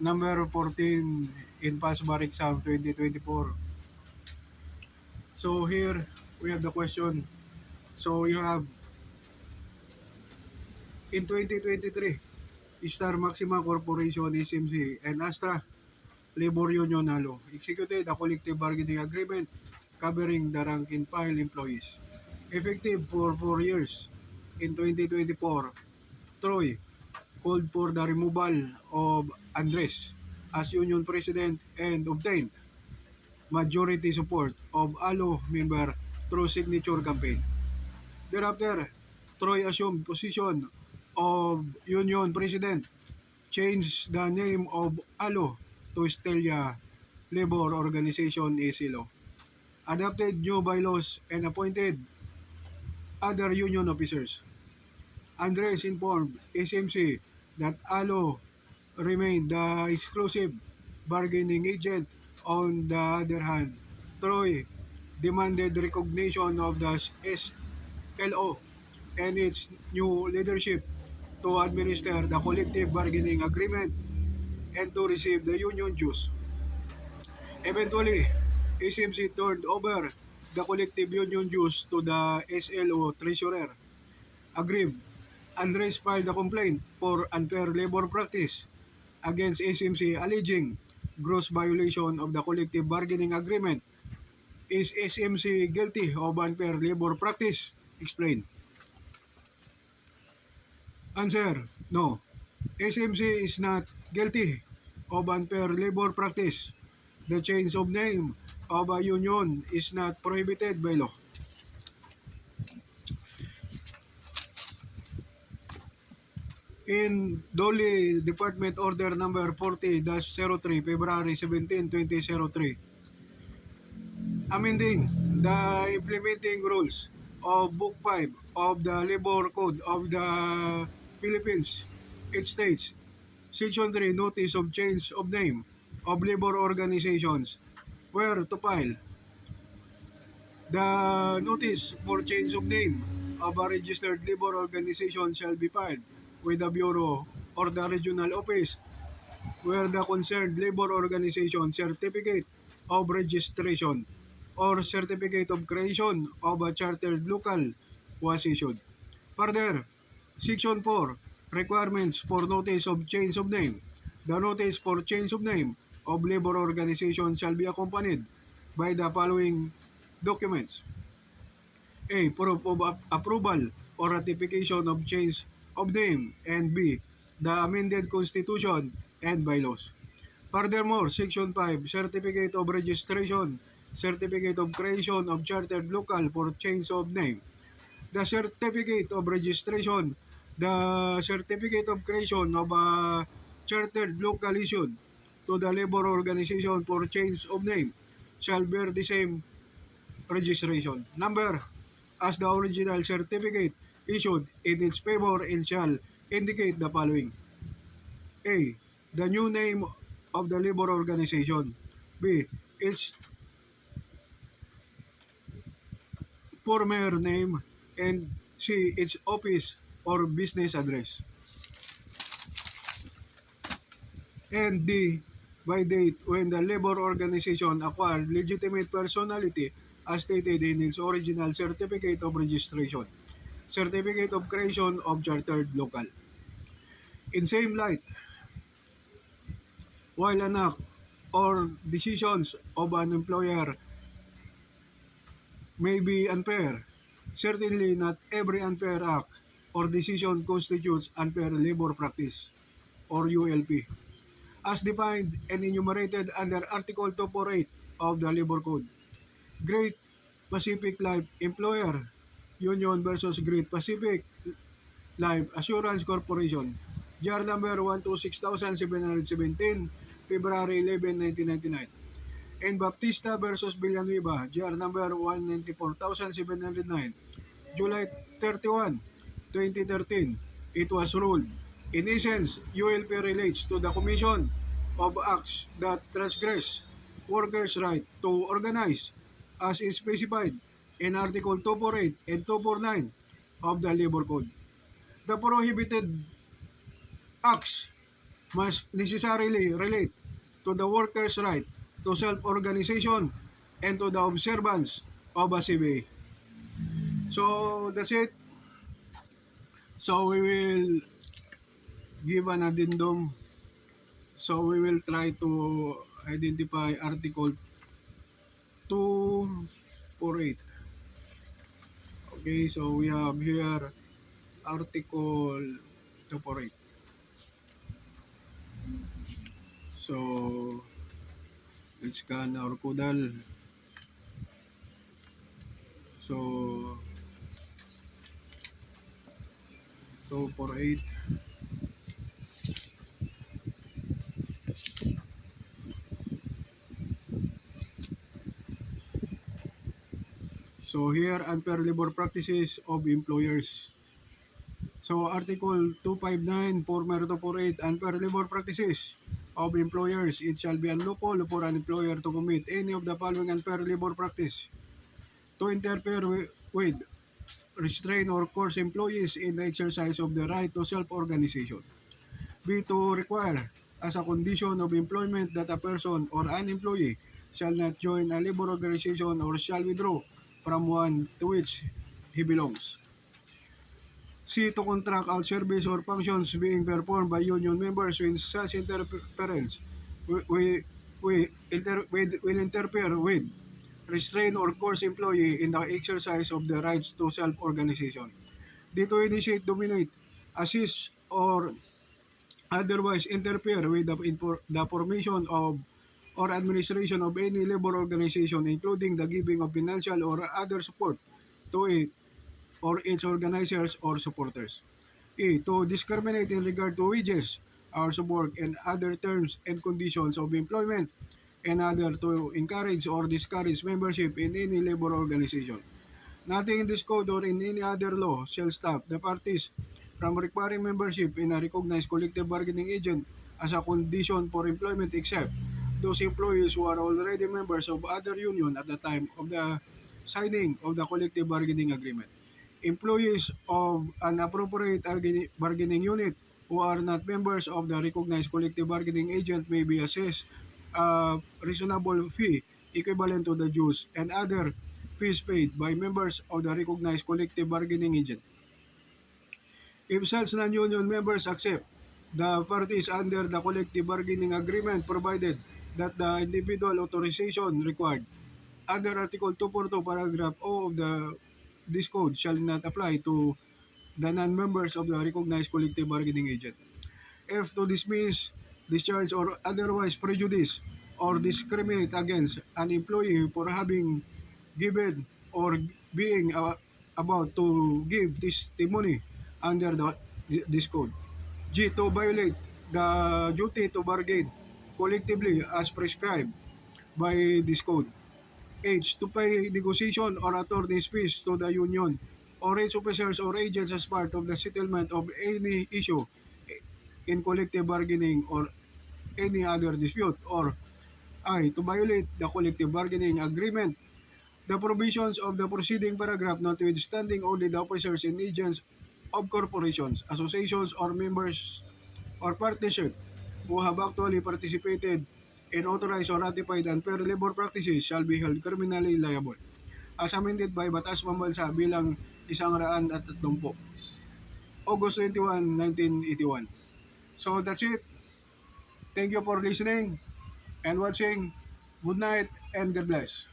number 14 in PAS Bar Exam 2024. So here we have the question. So you have in 2023, Star Maxima Corporation, SMC, and Astra Labor Union Halo executed a collective bargaining agreement covering the rank and file employees. Effective for 4 years. In 2024, Troy called for the removal of Andres as union president and obtained majority support of ALO member through signature campaign. Thereafter, Troy assumed position of union president, changed the name of ALO to Stella Labor Organization SLO, adopted new bylaws and appointed other union officers. Andres informed SMC that ALO remained the exclusive bargaining agent. On the other hand, Troy demanded recognition of the SLO and its new leadership to administer the collective bargaining agreement and to receive the union dues. Eventually, SMC turned over the collective union dues to the SLO treasurer. Aggrieved, Andres filed a complaint for unfair labor practice against SMC alleging gross violation of the collective bargaining agreement. Is SMC guilty of unfair labor practice? Explain. Answer, no. SMC is not guilty of unfair labor practice. The change of name of a union is not prohibited by law. In Dole Department Order Number 40-03, February 17, 2003, amending the implementing rules of Book 5 of the Labor Code of the Philippines, it states, Section 3, Notice of Change of Name of Labor Organizations, where to file. The notice for change of name of a registered labor organization shall be filed with the Bureau or the regional office where the concerned labor organization certificate of registration or certificate of creation of a chartered local was issued. Further, Section 4, Requirements for Notice of Change of Name. The notice for change of name of labor organization shall be accompanied by the following documents. A. Proof of approval or ratification of change of name, and B. The amended constitution and bylaws. Furthermore, Section 5, Certificate of Registration, Certificate of Creation of Chartered Local for Change of Name. The Certificate of Registration, the Certificate of Creation of a Chartered Local issued to the labor organization for change of name shall bear the same registration number as the original certificate issued in its favor and shall indicate the following. A. The new name of the labor organization. B. Its former name. And C. Its office or business address. And D. By date when the labor organization acquired legitimate personality as stated in its original certificate of registration, certificate of creation of chartered local. In same light, while an act or decisions of an employer may be unfair, certainly not every unfair act or decision constitutes unfair labor practice or ULP, as defined and enumerated under Article 248 of the Labor Code. Great Pacific Life Employer Union versus Great Pacific Life Assurance Corporation, GR number 126,717, February 11, 1999. And Baptista versus Villanueva, GR number 194,709, July 31, 2013. It was ruled, in essence, ULP relates to the commission of acts that transgress workers' right to organize as is specified in Article 248 and 249 of the Labor Code. The prohibited acts must necessarily relate to the workers' right to self-organization and to the observance of a CBA. So that's it. So we will give an addendum. So we will try to identify Article 248. Okay, so we have here Article 248. So let's scan our Kudal. So 248. So here, unfair labor practices of employers. So Article 259, former 248, unfair labor practices of employers. It shall be unlawful for an employer to commit any of the following unfair labor practice: to interfere with, restrain, or coerce employees in the exercise of the right to self-organization. B. To require, as a condition of employment, that a person or an employee shall not join a labor organization or shall withdraw from one to which he belongs. C. To contract out service or functions being performed by union members when such interference will interfere with, restrain, or coerce employee in the exercise of the rights to self-organization. D. To initiate, dominate, assist, or otherwise interfere with the formation of or administration of any labor organization, including the giving of financial or other support to it or its organizers or supporters. E. To discriminate in regard to wages, hours of work, and other terms and conditions of employment, and other to encourage or discourage membership in any labor organization. Nothing in this code or in any other law shall stop the parties from requiring membership in a recognized collective bargaining agent as a condition for employment, except those employees who are already members of other union at the time of the signing of the collective bargaining agreement. Employees of an appropriate bargaining unit who are not members of the recognized collective bargaining agent may be assessed a reasonable fee equivalent to the dues and other fees paid by members of the recognized collective bargaining agent. If such non-union members accept the parties under the collective bargaining agreement, provided that the individual authorization required under Article 242 paragraph O of this code shall not apply to the non-members of the recognized collective bargaining agent. F. To dismiss, discharge, or otherwise prejudice or discriminate against an employee for having given or being about to give testimony under this code. G. To violate the duty to bargain collectively as prescribed by this code. H. To pay negotiation or attorney's fees to the union or its officers or agents as part of the settlement of any issue in collective bargaining or any other dispute. Or I. To violate the collective bargaining agreement, the provisions of the preceding paragraph, notwithstanding only the officers and agents of corporations, associations, or members or partnership who have actually participated in authorized or ratified unfair labor practices shall be held criminally liable, as amended by Batas Pambansa bilang 130, August 21, 1981. So that's it. Thank you for listening and watching. Good night and God bless.